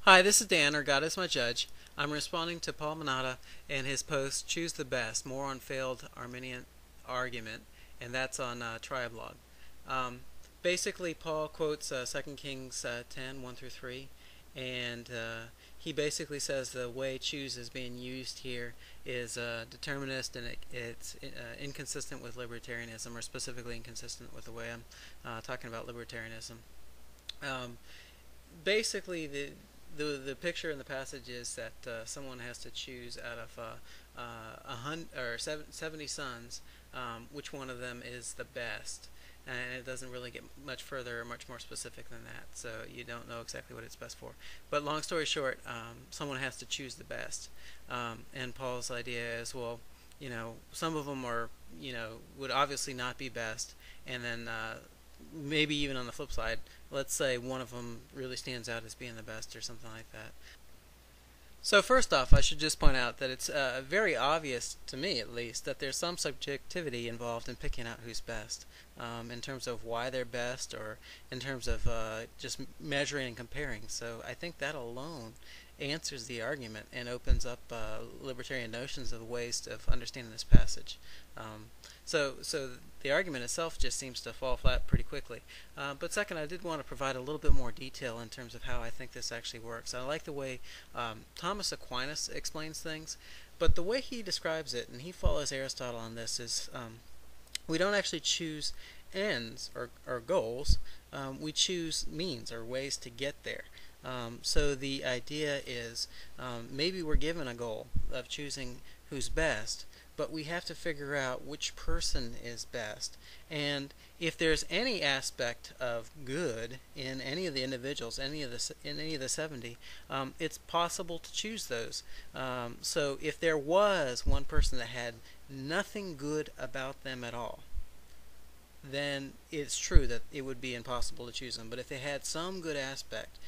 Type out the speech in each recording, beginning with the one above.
Hi, this is Dan, or God is my judge. I'm responding to Paul Manata and his post, Choose the Best, more on failed Arminian argument, and that's on Triblog. Um, Basically, Paul quotes 2 Kings 10, 1 through 3, and he basically says the way choose is being used here is determinist, and it's inconsistent with libertarianism, or specifically inconsistent with the way I'm talking about libertarianism. Um, Basically, the picture in the passage is that someone has to choose out of 70 sons, which one of them is the best. And it doesn't really get much further or much more specific than that, so you don't know exactly what it's best for. But long story short, someone has to choose the best. And Paul's idea is, well, some of them are, would obviously not be best, and then maybe even on the flip side, let's say one of them really stands out as being the best or something like that. So first off, I should just point out that it's very obvious, to me at least, that there's some subjectivity involved in picking out who's best, in terms of why they're best, or in terms of just measuring and comparing. So I think that alone answers the argument and opens up libertarian notions of ways of understanding this passage. So the argument itself just seems to fall flat pretty quickly. But second, I did want to provide a little bit more detail in terms of how I think this actually works. I like the way Thomas Aquinas explains things, but the way he describes it, and he follows Aristotle on this, is we don't actually choose ends or goals. We choose means or ways to get there. So the idea is maybe we're given a goal of choosing who's best, but we have to figure out which person is best. And if there's any aspect of good in any of the individuals, in any of the 70, it's possible to choose those. So if there was one person that had nothing good about them at all, then it's true that it would be impossible to choose them. But if they had some good aspect,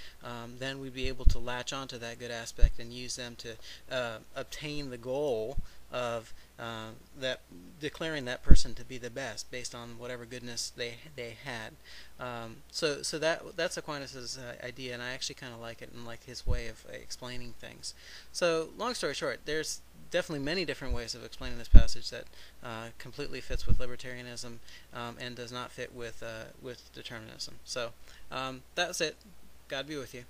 then we'd be able to latch onto that good aspect and use them to obtain the goal of that declaring that person to be the best based on whatever goodness they had. So that's Aquinas' idea, and I actually kind of like it and like his way of explaining things. So long story short, there's definitely many different ways of explaining this passage that completely fits with libertarianism and does not fit with determinism. So that's it. God be with you.